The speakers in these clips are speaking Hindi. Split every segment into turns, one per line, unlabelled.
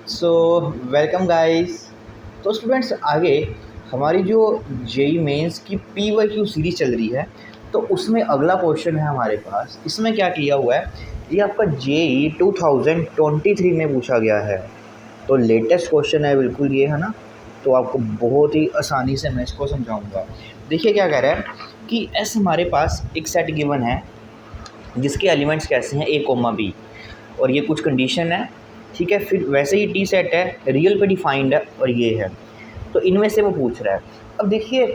So welcome guys. तो स्टूडेंट्स, आगे हमारी जो जेई मेंस की पी वाई क्यू सीरीज चल रही है, तो उसमें अगला क्वेश्चन है हमारे पास। इसमें क्या किया हुआ है, ये आपका जेई 2023 में पूछा गया है। तो लेटेस्ट क्वेश्चन है बिल्कुल ये, है ना। तो आपको बहुत ही आसानी से मैं इसको समझाऊंगा। देखिए क्या कह रहा है कि एस हमारे पास एक सेट गिवन है जिसके एलिमेंट्स कैसे हैं, ए कोमा बी, और ये कुछ कंडीशन है, ठीक है। फिर वैसे ही टी सेट है, रियल पे डिफाइंड है, और ये है। तो इनमें से वो पूछ रहा है। अब देखिए,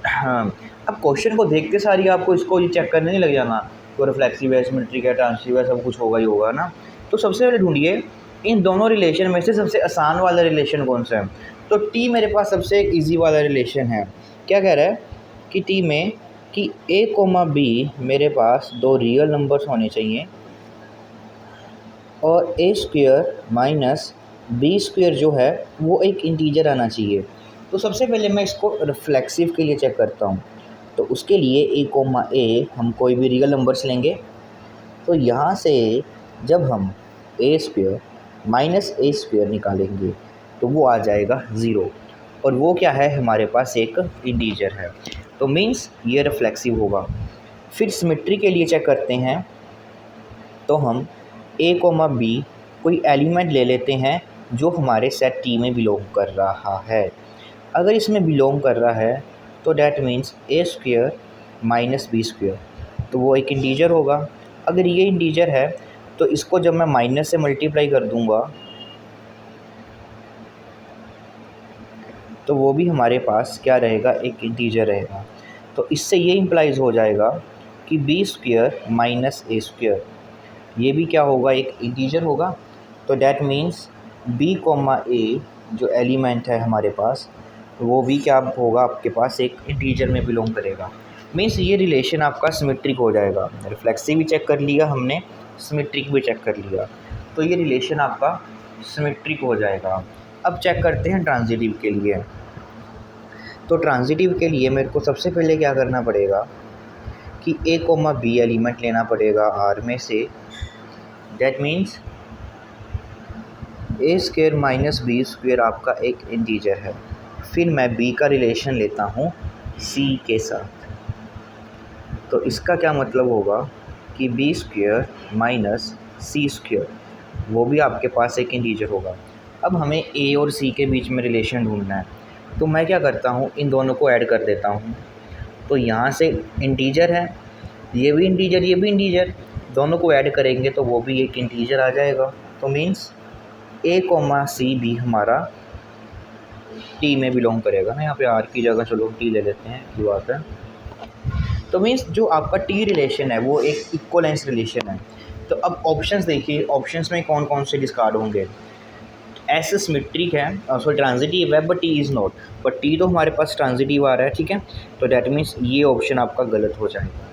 हाँ, अब क्वेश्चन को देखते सारी आपको इसको ये चेक करने नहीं लग जाना, तो रिफ्लेक्सिव है, सिमेट्रिक है, ट्रांसिटिव है, सब कुछ होगा ही होगा ना। तो सबसे पहले ढूंढिए इन दोनों रिलेशन में से सबसे आसान वाला रिलेशन कौन सा है। तो टी मेरे पास सबसे एक ईजी वाला रिलेशन है। क्या कह रहा है कि टी में कि ए कोमा बी मेरे पास दो रियल नंबर्स होने चाहिए, और ए स्क्वेयर माइनस बी स्क्वेयर जो है वो एक इंटीजर आना चाहिए। तो सबसे पहले मैं इसको रिफ्लेक्सिव के लिए चेक करता हूँ। तो उसके लिए ए कोमा ए हम कोई भी रियल नंबर्स लेंगे। तो यहाँ से जब हम ए स्क्वेयर माइनस ए स्क्वेयर निकालेंगे तो वो आ जाएगा ज़ीरो, और वो क्या है, हमारे पास एक इंटीजर है। तो मीन्स ये रिफ्लेक्सिव होगा। फिर सिमेट्री के लिए चेक करते हैं। तो हम ए कोमा बी कोई एलिमेंट ले लेते हैं जो हमारे सेट टी में बिलोंग कर रहा है। अगर इसमें बिलोंग कर रहा है तो that means A square minus B square, तो वो एक इंटीजर होगा। अगर ये इंटीजर है तो इसको जब मैं माइनस से मल्टीप्लाई कर दूंगा तो वो भी हमारे पास क्या रहेगा, एक इंटीजर रहेगा। तो इससे ये इम्प्लाइज हो जाएगा कि बी स्क्वेयर माइनस ए स्क्वेयर, ये भी क्या होगा, एक इंटीजर होगा। तो डैट मीन्स बी कोमा ए जो एलिमेंट है हमारे पास, वो भी क्या होगा, आपके पास एक इंटीजर में बिलोंग करेगा। मीन्स ये रिलेशन आपका सिमेट्रिक हो जाएगा। रिफ्लेक्सिव भी चेक कर लिया हमने, सिमेट्रिक भी चेक कर लिया, तो ये रिलेशन आपका सिमेट्रिक हो जाएगा। अब चेक करते हैं ट्रांजिटिव के लिए। तो ट्रांजिटिव के लिए मेरे को सबसे पहले क्या करना पड़ेगा कि ए कोमा बी एलिमेंट लेना पड़ेगा आर में से। That means A square minus B square आपका एक इंटीजर है। फिर मैं बी का रिलेशन लेता हूँ सी के साथ। तो इसका क्या मतलब होगा कि B square minus C square, वो भी आपके पास एक इंटीजर होगा। अब हमें ए और सी के बीच में रिलेशन ढूंढना है। तो मैं क्या करता हूँ, इन दोनों को ऐड कर देता हूँ। तो यहाँ से इंटीजर है, ये भी इंटीजर, ये भी इंटीजर, दोनों को ऐड करेंगे तो वो भी एक इंटीजर आ जाएगा। तो मीन्स ए कोमा सी भी हमारा टी में बिलोंग करेगा ना। यहाँ पे आर की जगह चलो टी ले लेते हैं, की बात है। तो मीन्स जो आपका टी रिलेशन है वो एक इक्वलेंस रिलेशन है। तो अब ऑप्शंस देखिए, ऑप्शंस में कौन कौन से डिस्कार्ड होंगे। एस सिमेट्रिक है, सॉरी ट्रांजिटिव है, but T is not. But T तो हमारे पास ट्रांजिटिव आ रहा है, ठीक है। तो डैट मीन्स ये ऑप्शन आपका गलत हो जाएगा।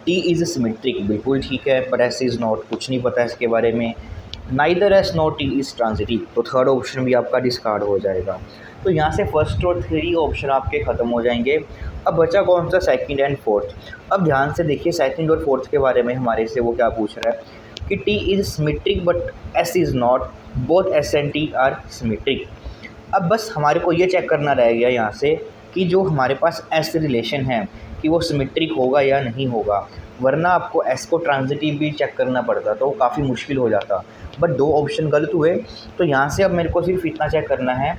टी इज़ सिमेट्रिक बिल्कुल ठीक है, बट एस इज़ नॉट, कुछ नहीं पता इसके बारे में। Neither S not T is transitive, तो थर्ड ऑप्शन भी आपका डिस्कार्ड हो जाएगा। तो यहाँ से फर्स्ट और थ्री ऑप्शन आपके ख़त्म हो जाएंगे। अब बचा कौन सा, सेकंड एंड फोर्थ। अब ध्यान से देखिए सेकंड और फोर्थ के बारे में हमारे से वो क्या पूछ रहा है कि T is symmetric but S is not, both S and T R symmetric. अब बस हमारे को ये चेक करना रह गया यहाँ से कि जो हमारे पास एस रिलेशन है कि वो सिमेट्रिक होगा या नहीं होगा, वरना आपको एस को ट्रांजिटिव भी चेक करना पड़ता तो वो काफ़ी मुश्किल हो जाता। बट दो ऑप्शन गलत हुए, तो यहाँ से अब मेरे को सिर्फ इतना चेक करना है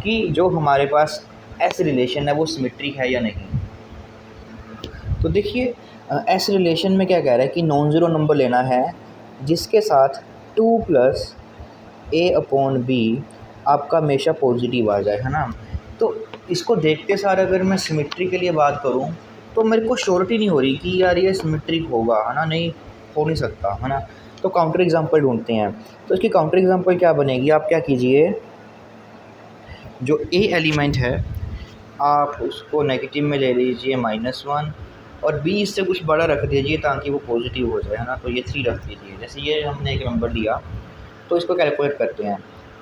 कि जो हमारे पास एस रिलेशन है वो सिमेट्रिक है या नहीं। तो देखिए एस रिलेशन में क्या कह रहा है कि नॉन ज़ीरो नंबर लेना है जिसके साथ 2 प्लस ए अपॉन बी आपका हमेशा पॉजिटिव आ जाए, है ना। तो इसको देखते सार अगर मैं सिमेट्री के लिए बात करूं तो मेरे को श्योरिटी नहीं हो रही कि यार ये सिमेट्रिक होगा, है ना, नहीं हो नहीं सकता, है ना। तो काउंटर एग्जांपल ढूंढते हैं। तो इसकी काउंटर एग्जांपल क्या बनेगी, आप क्या कीजिए, जो ए एलिमेंट है आप उसको नेगेटिव में ले लीजिए -1, और बी इससे कुछ बड़ा रख दीजिए ताकि वो पॉजिटिव हो जाए, है ना। तो ये 3 रख दीजिए। जैसे ये हमने एक नंबर दिया तो इसको कैलकुलेट करते हैं।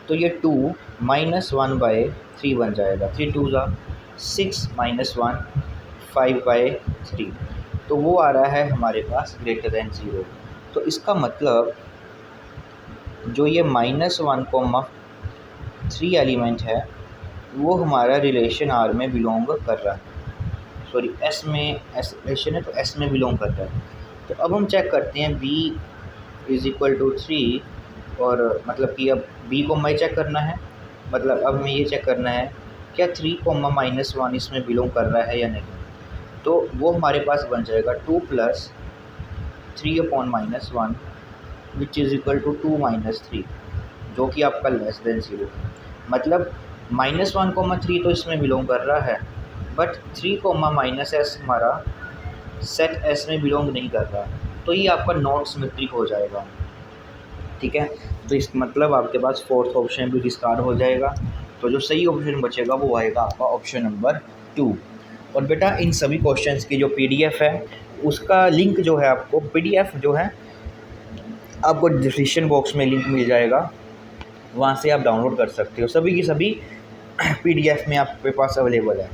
तो ये 2 - 1/3 बन जाएगा। 3 2 ज़ा 6 - 1 5/3, तो वो आ रहा है हमारे पास ग्रेटर दैन 0। तो इसका मतलब जो ये -1,3 एलिमेंट है वो हमारा रिलेशन आर में बिलोंग कर रहा है, सॉरी एस में, एस रिलेशन है तो एस में बिलोंग कर रहा है। तो अब हम चेक करते हैं b = 3, और मतलब कि अब b को हमें चेक करना है, मतलब अब हमें ये चेक करना है क्या 3, -1 इसमें बिलोंग कर रहा है या नहीं। तो वो हमारे पास बन जाएगा 2 + 3/-1 विच इज़ इक्वल टू 2 - 3, जो कि आपका <0 मतलब -1,3 तो इसमें बिलोंग कर रहा है, बट 3, -s हमारा सेट एस में बिलोंग नहीं कर रहा, तो ये आपका नॉट सिमेट्रिक हो जाएगा। ठीक है, तो इस मतलब आपके पास फोर्थ ऑप्शन भी डिस्कार्ड हो जाएगा। तो जो सही ऑप्शन बचेगा वो आएगा आपका ऑप्शन नंबर 2। और बेटा इन सभी क्वेश्चंस की जो पीडीएफ है उसका लिंक जो है आपको, पीडीएफ जो है आपको डिस्क्रिप्शन बॉक्स में लिंक मिल जाएगा, वहाँ से आप डाउनलोड कर सकते हो। सभी की सभी पीडीएफ में आपके पास अवेलेबल है।